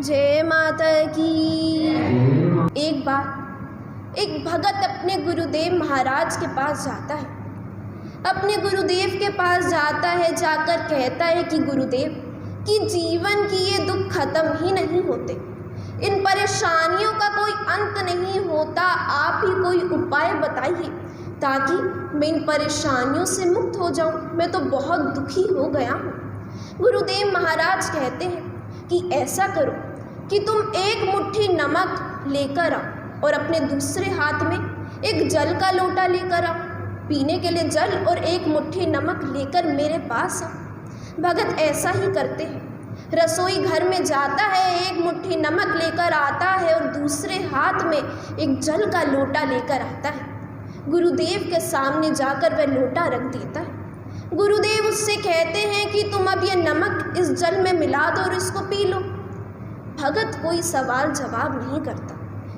जय माता की। एक बार एक भगत अपने गुरुदेव महाराज के पास जाता है। अपने गुरुदेव के पास जाता है, जाकर कहता है कि गुरुदेव कि जीवन की ये दुख खत्म ही नहीं होते, इन परेशानियों का कोई अंत नहीं होता, आप ही कोई उपाय बताइए ताकि मैं इन परेशानियों से मुक्त हो जाऊं। मैं तो बहुत दुखी हो गया हूँ। गुरुदेव महाराज कहते हैं कि ऐसा करो कि तुम एक मुट्ठी नमक लेकर आओ और अपने दूसरे हाथ में एक जल का लोटा लेकर आओ, पीने के लिए जल और एक मुट्ठी नमक लेकर मेरे पास आओ। भगत ऐसा ही करते हैं। रसोई घर में जाता है, एक मुट्ठी नमक लेकर आता है और दूसरे हाथ में एक जल का लोटा लेकर आता है। गुरुदेव के सामने जाकर वह लोटा रख देता है। गुरुदेव उससे कहते हैं कि तुम अब ये नमक इस जल में मिला दो और इसको पी लो। भगत कोई सवाल जवाब नहीं करता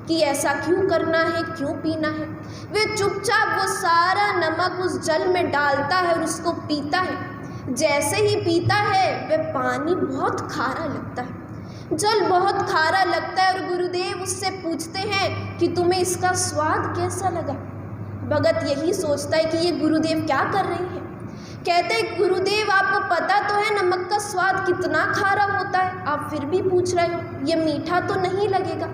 कि ऐसा क्यों करना है, क्यों पीना है। वह चुपचाप वो सारा नमक उस जल में डालता है और उसको पीता है। जैसे ही पीता है वह पानी बहुत खारा लगता है, जल बहुत खारा लगता है और गुरुदेव उससे पूछते हैं कि तुम्हें इसका स्वाद कैसा लगा। भगत यही सोचता है कि ये गुरुदेव क्या कर रहे हैं। कहते हैं गुरुदेव आपको पता तो है नमक का स्वाद कितना खारा होता है, आप फिर भी पूछ रहे हो, ये मीठा तो नहीं लगेगा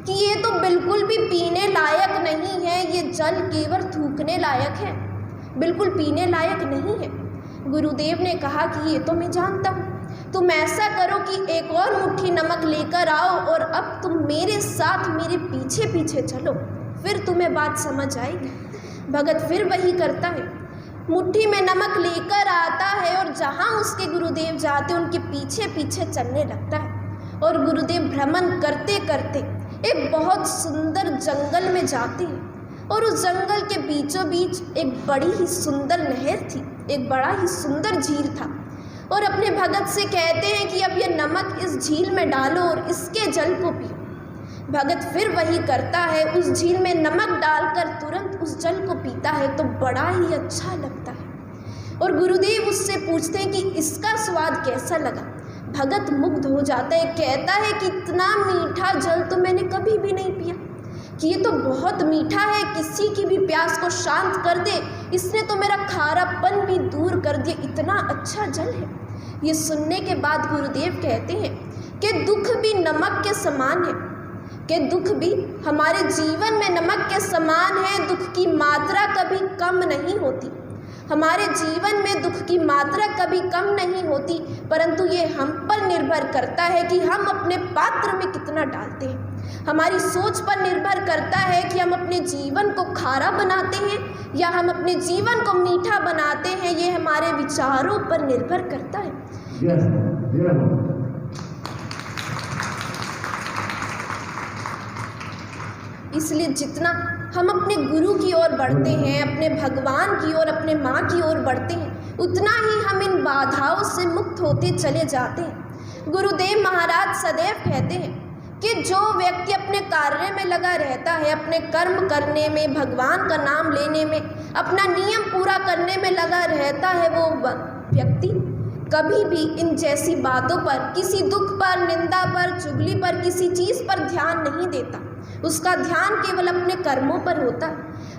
कि ये तो बिल्कुल भी पीने लायक नहीं है, ये जल केवल थूकने लायक है, बिल्कुल पीने लायक नहीं है। गुरुदेव ने कहा कि ये तो मैं जानता हूँ, तुम ऐसा करो कि एक और मुट्ठी नमक लेकर आओ और अब तुम मेरे साथ मेरे पीछे पीछे चलो, फिर तुम्हें बात समझ आएगी। भगत फिर वही करता है, मुट्ठी में नमक लेकर आता है और जहाँ उसके गुरुदेव जाते उनके पीछे पीछे चलने लगता है। और गुरुदेव भ्रमण करते करते एक बहुत सुंदर जंगल में जाते हैं और उस जंगल के बीचों बीच एक बड़ी ही सुंदर नहर थी, एक बड़ा ही सुंदर झील था। और अपने भगत से कहते हैं कि अब ये नमक इस झील में डालो और इसके जल को पियो। भगत फिर वही करता है, उस झील में नमक डालकर तुरंत उस जल को पीता है तो बड़ा ही अच्छा लगता है। और गुरुदेव उससे पूछते हैं कि इसका स्वाद कैसा लगा। भगत मुग्ध हो जाता है, कहता है कि इतना मीठा जल तो मैंने कभी भी नहीं पिया, कि ये तो बहुत मीठा है, किसी की भी प्यास को शांत कर दे, इसने तो मेरा खारापन भी दूर कर दिया, इतना अच्छा जल है। ये सुनने के बाद गुरुदेव कहते हैं कि दुख भी नमक के समान है, कि दुख भी हमारे जीवन में नमक के समान है। दुख की मात्रा कभी कम नहीं होती, हमारे जीवन में दुख की मात्रा कभी कम नहीं होती, परंतु ये हम पर निर्भर करता है कि हम अपने पात्र में कितना डालते हैं। हमारी सोच पर निर्भर करता है कि हम अपने जीवन को खारा बनाते हैं या हम अपने जीवन को मीठा बनाते हैं। ये हमारे विचारों पर निर्भर करता है। इसलिए जितना हम अपने गुरु की ओर बढ़ते हैं, अपने भगवान की ओर, अपने माँ की ओर बढ़ते हैं, उतना ही हम इन बाधाओं से मुक्त होते चले जाते हैं। गुरुदेव महाराज सदैव कहते हैं कि जो व्यक्ति अपने कार्य में लगा रहता है, अपने कर्म करने में, भगवान का नाम लेने में, अपना नियम पूरा करने में लगा रहता है, वो व्यक्ति कभी भी इन जैसी बातों पर, किसी दुख पर, निंदा पर, चुगली पर, किसी चीज़ पर ध्यान नहीं देता। उसका ध्यान केवल अपने कर्मों पर होता है।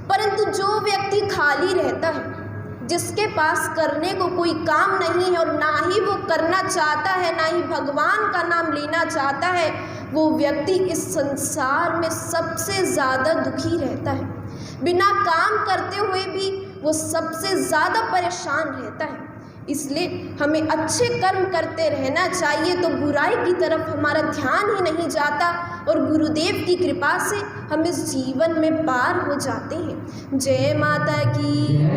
परंतु जो व्यक्ति खाली रहता है, जिसके पास करने को कोई काम नहीं है और ना ही वो करना चाहता है, ना ही भगवान का नाम लेना चाहता है, वो व्यक्ति इस संसार में सबसे ज़्यादा दुखी रहता है। बिना काम करते हुए भी वो सबसे ज़्यादा परेशान रहता है। इसलिए हमें अच्छे कर्म करते रहना चाहिए तो बुराई की तरफ हमारा ध्यान ही नहीं जाता और गुरुदेव की कृपा से हम इस जीवन में पार हो जाते हैं। जय माता की।